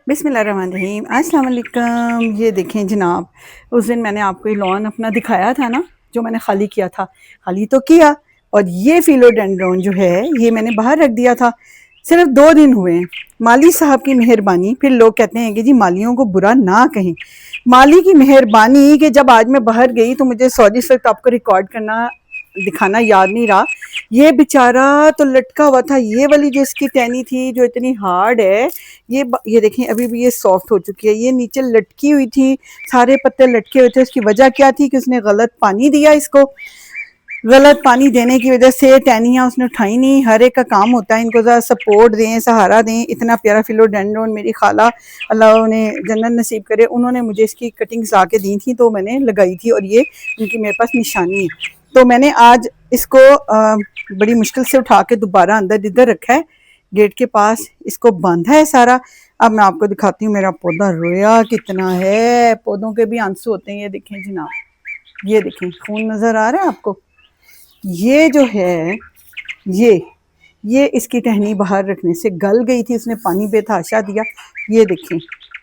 बिस्मिल्लाहिर्रहमानिर्रहीम, अस्सलाम वालेकुम। ये देखें जनाब, उस दिन मैंने आपको ये लॉन अपना दिखाया था ना, जो मैंने खाली किया था। खाली तो किया, और ये फिलोडेंड्रोन जो है ये मैंने बाहर रख दिया था। सिर्फ 2 दिन हुए हैं। माली साहब की मेहरबानी, फिर लोग कहते हैं कि जी मालियों को बुरा ना कहें। माली की मेहरबानी कि जब आज मैं बाहर गई तो मुझे सॉरी सर आपको रिकॉर्ड करना दिखाना याद नहीं रहा। ये बेचारा तो लटका हुआ था, ये वाली जो इसकी टहनी थी जो इतनी हार्ड है, ये देखें अभी भी ये सॉफ्ट हो चुकी है। ये नीचे लटकी हुई थी, सारे पत्ते लटके हुए थे। उसकी वजह क्या थी कि उसने गलत पानी दिया इसको। गलत पानी देने की वजह से टहनियाँ उसने उठाई नहीं। हर एक का काम होता है, इनको ज़रा सपोर्ट दें, सहारा दें। इतना प्यारा फिलोडेंड्रोन मेरी खाला, अल्लाह उन्हें जन्नत नसीब करे, उन्होंने मुझे इसकी कटिंग्स ला के दी थी, तो मैंने लगाई थी, और ये उनकी मेरे पास निशानी है। तो मैंने आज इसको बड़ी मुश्किल से उठा के दोबारा अंदर इधर रखा है, गेट के पास इसको बांधा है सारा। अब मैं आपको दिखाती हूँ मेरा पौधा रोया कितना है। पौधों के भी आंसू होते हैं, ये देखें जनाब, ये देखें खून नजर आ रहा है आपको। ये जो है ये इसकी टहनी बाहर रखने से गल गई थी, उसने पानी बेतहाशा दिया। ये देखें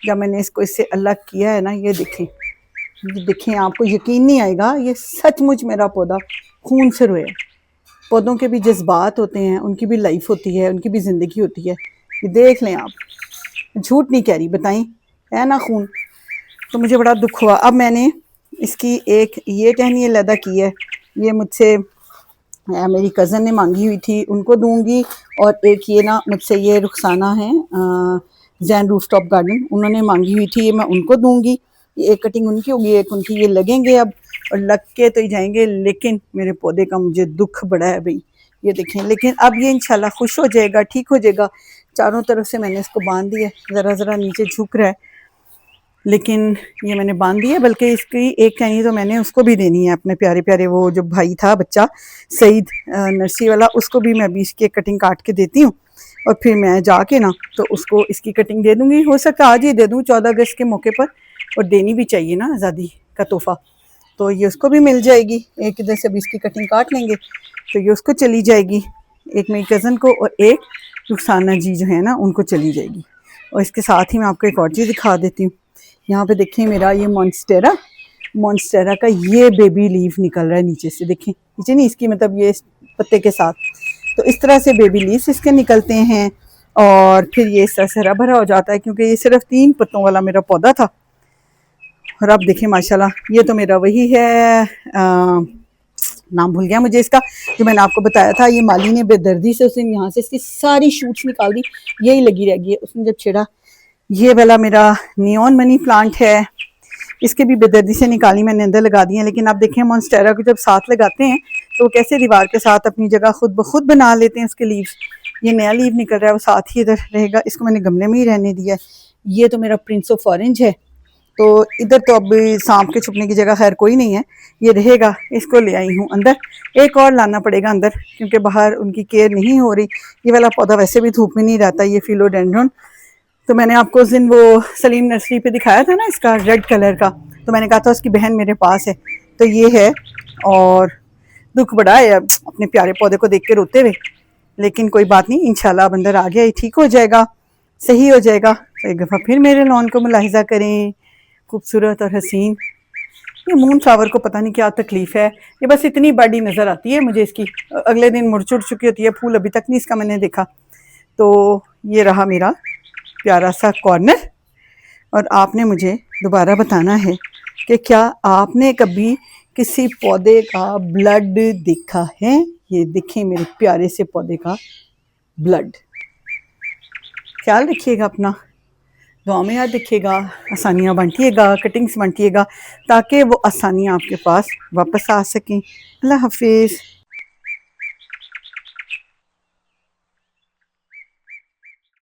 जब मैंने इसको इससे अलग किया है ना, ये देखें आपको यकीन नहीं आएगा, ये सचमुच मेरा पौधा खून से रोया। पौधों के भी जज्बात होते हैं, उनकी भी लाइफ होती है, उनकी भी ज़िंदगी होती है। ये देख लें आप, झूठ नहीं कह रही, बताएं है ना खून। तो मुझे बड़ा दुख हुआ। अब मैंने इसकी एक ये टहनी अलहदा की है, ये मुझसे मेरी कज़न ने मांगी हुई थी, उनको दूंगी। और एक ये ना मुझसे ये रुखसाना है जैन रूफटॉप गार्डन, उन्होंने मांगी हुई थी, ये मैं उनको दूंगी। ये एक कटिंग उनकी होगी, एक उनकी। ये लगेंगे अब, और लग के तो ही जाएंगे। लेकिन मेरे पौधे का मुझे दुख बड़ा है भाई, ये देखें। लेकिन अब ये इंशाल्लाह खुश हो जाएगा, ठीक हो जाएगा। चारों तरफ से मैंने इसको बांध दिया, ज़रा ज़रा नीचे झुक रहा है, लेकिन ये मैंने बांध दी है। बल्कि इसकी एक टहनी तो मैंने उसको भी देनी है, अपने प्यारे प्यारे वो जो भाई था बच्चा सईद नर्सरी वाला, उसको भी मैं 20 की कटिंग काट के देती हूँ। और फिर मैं जाके ना तो उसको इसकी कटिंग दे दूँगी। हो सकता है आज ही दे दूँ 14 अगस्त के मौके पर, और देनी भी चाहिए ना आज़ादी का तोहफ़ा। तो ये उसको भी मिल जाएगी। एक इधर से 20 की कटिंग काट लेंगे तो ये उसको चली जाएगी, एक मेरी कज़न को, और एक रुखसाना जी जो है ना उनको चली जाएगी। और इसके साथ ही मैं आपको एक और चीज़ दिखा देती हूँ। यहाँ पे देखें मेरा ये मॉन्स्टेरा का ये बेबी लीफ निकल रहा है नीचे से। देखें नीचे नहीं, इसकी मतलब ये पत्ते के साथ, तो इस तरह से बेबी लीव्स इसके निकलते हैं। और फिर ये इस तरह से हरा भरा हो जाता है, क्योंकि ये सिर्फ 3 पत्तों वाला मेरा पौधा था। और अब देखें माशाल्लाह, ये तो मेरा वही है, नाम भूल गया मुझे इसका, जो मैंने आपको बताया था। ये माली ने बेदर्दी से उसने यहाँ से इसकी सारी शूट्स निकाल दी, यही लगी रह गई। उसने जब छेड़ा, ये वाला मेरा नियॉन मनी प्लांट है, इसके भी बेदर्दी से निकाली मैंने, अंदर लगा दी है। लेकिन आप देखें मॉन्स्टेरा को जब साथ लगाते हैं तो कैसे दीवार के साथ अपनी जगह खुद ब खुद बना लेते हैं उसके लीव्स। ये नया लीव निकल रहा है, वो साथ ही इधर रहेगा। इसको मैंने गमले में ही रहने दिया है। ये तो मेरा प्रिंस ऑफ ऑरेंज है, तो इधर तो अब सांप के छुपने की जगह खैर कोई नहीं है, ये रहेगा। इसको ले आई हूँ अंदर। एक और लाना पड़ेगा अंदर, क्योंकि बाहर उनकी केयर नहीं हो रही। ये वाला पौधा वैसे भी धूप में नहीं रहता, ये फिलोडेंड्रोन। तो मैंने आपको उस दिन वो सलीम नर्सरी पे दिखाया था ना, इसका रेड कलर का, तो मैंने कहा था उसकी बहन मेरे पास है, तो ये है। और दुख बड़ा है अब अपने प्यारे पौधे को देख के रोते हुए, लेकिन कोई बात नहीं, इंशाल्लाह अब अंदर आ गया, ठीक हो जाएगा, सही हो जाएगा। तो एक दफ़ा फिर मेरे लॉन को मुलाहिजा करें, खूबसूरत और हसीन। ये मून फ्लावर को पता नहीं क्या तकलीफ़ है, ये बस इतनी बड़ी नज़र आती है मुझे इसकी, अगले दिन मुरझुड़ चुकी होती है, फूल अभी तक नहीं इसका मैंने देखा। तो ये रहा मेरा प्यारा सा कॉर्नर। और आपने मुझे दोबारा बताना है कि क्या आपने कभी किसी पौधे का ब्लड देखा है। ये देखें मेरे प्यारे से पौधे का ब्लड। ख्याल रखिएगा अपना, दुआ में याद रखिएगा, आसानियाँ बांटिएगा, कटिंग्स बांटिएगा, ताकि वो आसानियाँ आपके पास वापस आ सकें। अल्लाह हाफिज़।